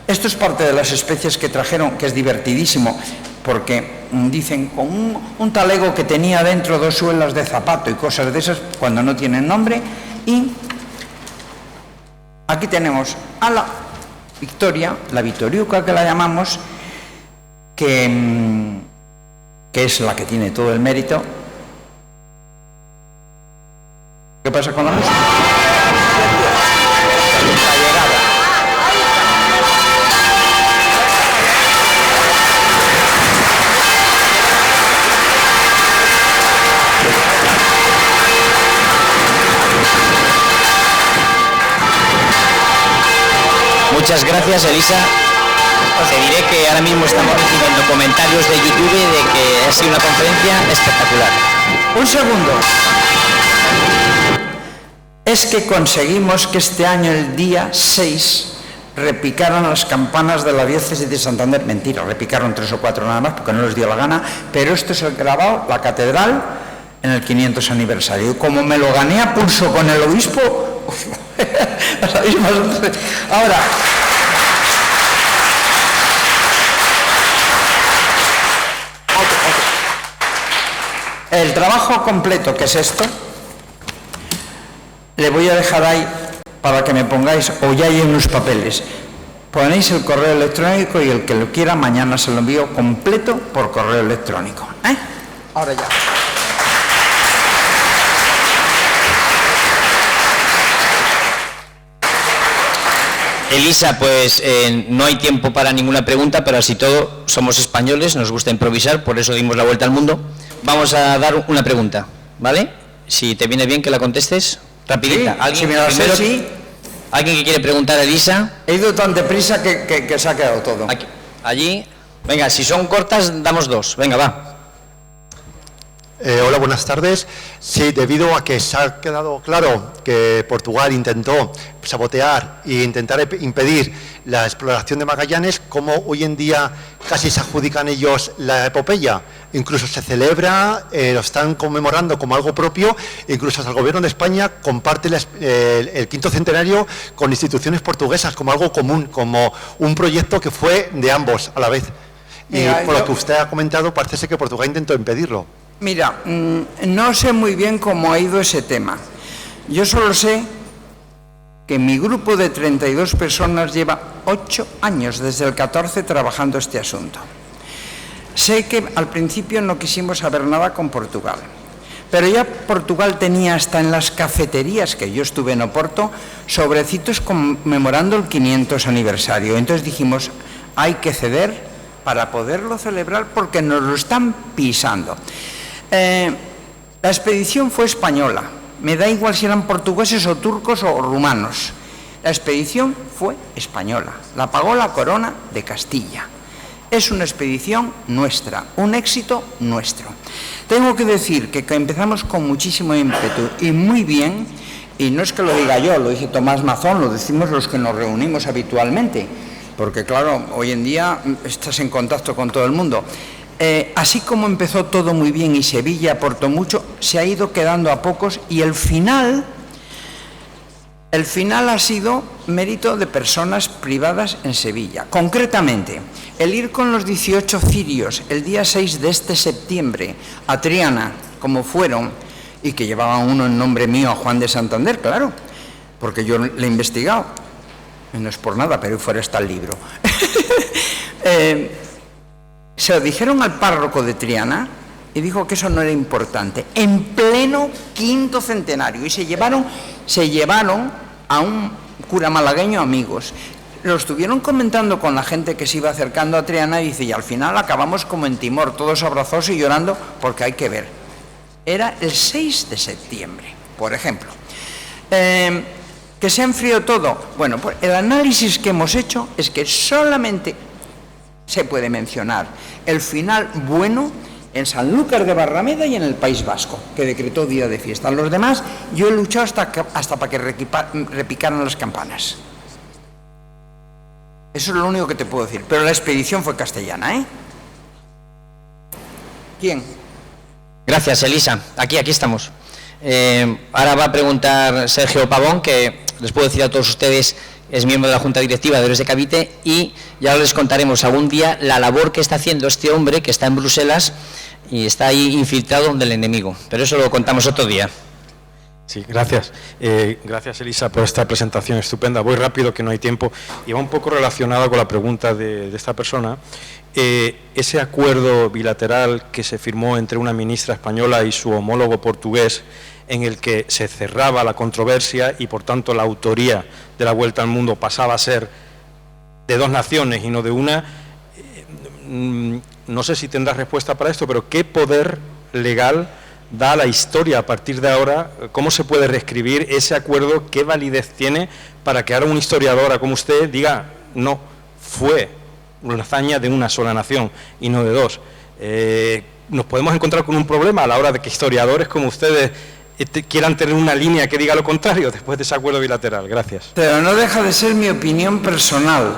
Esto es parte de las especies que trajeron, que es divertidísimo, porque dicen con un talego que tenía dentro 2 suelas de zapato y cosas de esas, cuando no tienen nombre. Y aquí tenemos a la Victoria, la Vitoriuca que la llamamos, que es la que tiene todo el mérito. ¿Qué pasa con la música? Muchas gracias, Elisa. Te diré que ahora mismo estamos recibiendo comentarios de YouTube de que ha sido una conferencia espectacular. Un segundo. Es que conseguimos que este año, el día 6, repicaran las campanas de la diócesis de Santander. Mentira, repicaron 3 o 4 nada más porque no les dio la gana, pero esto es el grabado, la catedral, en el 500 aniversario. Y como me lo gané a pulso con el obispo, ahora, el trabajo completo, que es esto, le voy a dejar ahí para que me pongáis, o ya hay unos papeles, ponéis el correo electrónico y el que lo quiera mañana se lo envío completo por correo electrónico. Ahora ya. Elisa, pues no hay tiempo para ninguna pregunta, pero así todo somos españoles, nos gusta improvisar, por eso dimos la vuelta al mundo. Vamos a dar una pregunta, ¿vale? Si te viene bien que la contestes, rapidita. Sí, ¿Alguien, si me la sé, sí. ¿Alguien que quiere preguntar a Elisa? He ido tan deprisa que se ha quedado todo. Aquí, allí. Venga, si son cortas, damos 2. Venga, va. Hola, buenas tardes. Sí, debido a que se ha quedado claro que Portugal intentó sabotear e intentar impedir la exploración de Magallanes, ¿cómo hoy en día casi se adjudican ellos la epopeya? Incluso se celebra, lo están conmemorando como algo propio, incluso hasta el gobierno de España comparte el 5º centenario con instituciones portuguesas como algo común, como un proyecto que fue de ambos a la vez. Y por lo que usted ha comentado, parece ser que Portugal intentó impedirlo. Mira, no sé muy bien cómo ha ido ese tema. Yo solo sé que mi grupo de 32 personas lleva 8 años, desde el 14, trabajando este asunto. Sé que al principio no quisimos saber nada con Portugal, pero ya Portugal tenía hasta en las cafeterías, que yo estuve en Oporto, sobrecitos conmemorando el 500 aniversario. Entonces dijimos, hay que ceder para poderlo celebrar porque nos lo están pisando. La expedición fue española, me da igual si eran portugueses o turcos o rumanos. La expedición fue española, la pagó la corona de Castilla. Es una expedición nuestra, un éxito nuestro. Tengo que decir que empezamos con muchísimo ímpetu y muy bien, y no es que lo diga yo, lo dice Tomás Mazón, lo decimos los que nos reunimos habitualmente, porque claro, hoy en día estás en contacto con todo el mundo. Así como empezó todo muy bien y Sevilla aportó mucho, se ha ido quedando a pocos y el final ha sido mérito de personas privadas en Sevilla. Concretamente, el ir con los 18 cirios el día 6 de este septiembre a Triana, como fueron, y que llevaban uno en nombre mío a Juan de Santander, claro, porque yo le he investigado, no es por nada, pero fuera está el libro. Se lo dijeron al párroco de Triana y dijo que eso no era importante, en pleno 5º centenario, y se llevaron a un cura malagueño amigos. Lo estuvieron comentando con la gente que se iba acercando a Triana y dice, y al final acabamos como en Timor, todos abrazados y llorando, porque hay que ver. Era el 6 de septiembre, por ejemplo. ¿Que se enfrió todo? Bueno, pues el análisis que hemos hecho es que solamente se puede mencionar el final bueno en Sanlúcar de Barrameda y en el País Vasco, que decretó día de fiesta. Los demás, yo he luchado hasta para que repicaran las campanas. Eso es lo único que te puedo decir. Pero la expedición fue castellana, ¿eh? ¿Quién? Gracias, Elisa. Aquí estamos. Ahora va a preguntar Sergio Pavón, que les puedo decir a todos ustedes, es miembro de la Junta Directiva de Héroes de Cavite, y ya les contaremos algún día la labor que está haciendo este hombre que está en Bruselas y está ahí infiltrado del enemigo. Pero eso lo contamos otro día. Sí, gracias. Gracias, Elisa, por esta presentación estupenda. Voy rápido, que no hay tiempo. Y va un poco relacionada con la pregunta de esta persona. Ese acuerdo bilateral que se firmó entre una ministra española y su homólogo portugués, en el que se cerraba la controversia y, por tanto, la autoría de la Vuelta al Mundo pasaba a ser de dos naciones y no de una. No sé si tendrás respuesta para esto, pero ¿qué poder legal da a la historia a partir de ahora? ¿Cómo se puede reescribir ese acuerdo? ¿Qué validez tiene para que ahora un historiador como usted diga, no, fue una hazaña de una sola nación y no de dos? Nos podemos encontrar con un problema a la hora de que historiadores como ustedes quieran tener una línea que diga lo contrario después de ese acuerdo bilateral. Gracias. Pero no deja de ser mi opinión personal,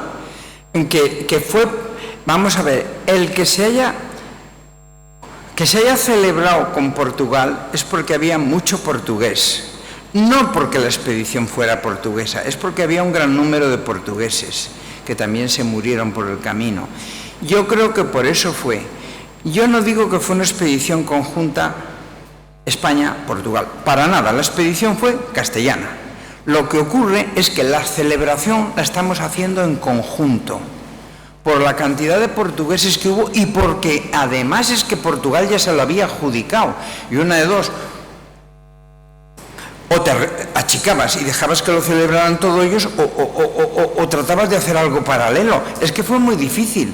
que fue, vamos a ver, el que se haya celebrado con Portugal es porque había mucho portugués, no porque la expedición fuera portuguesa, es porque había un gran número de portugueses que también se murieron por el camino. Yo creo que por eso fue. Yo no digo que fue una expedición conjunta España-Portugal, para nada, la expedición fue castellana. Lo que ocurre es que la celebración la estamos haciendo en conjunto, por la cantidad de portugueses que hubo y porque además es que Portugal ya se lo había adjudicado. Y una de dos, o te achicabas y dejabas que lo celebraran todos ellos, o tratabas de hacer algo paralelo. Es que fue muy difícil.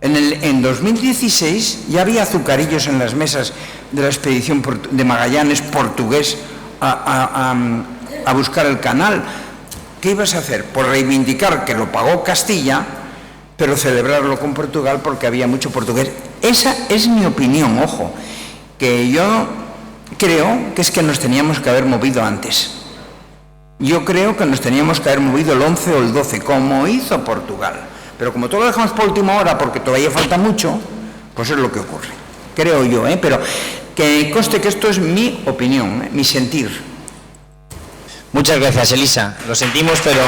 En 2016 ya había azucarillos en las mesas de la expedición de Magallanes portugués a buscar el canal. ¿Qué ibas a hacer? Por reivindicar que lo pagó Castilla, pero celebrarlo con Portugal porque había mucho portugués. Esa es mi opinión, ojo, que yo creo que es que nos teníamos que haber movido antes. Yo creo que nos teníamos que haber movido el 11 o el 12, como hizo Portugal. Pero como todo lo dejamos por última hora porque todavía falta mucho, pues es lo que ocurre. Creo yo, pero que conste que esto es mi opinión, mi sentir. Muchas gracias, Elisa. Lo sentimos, pero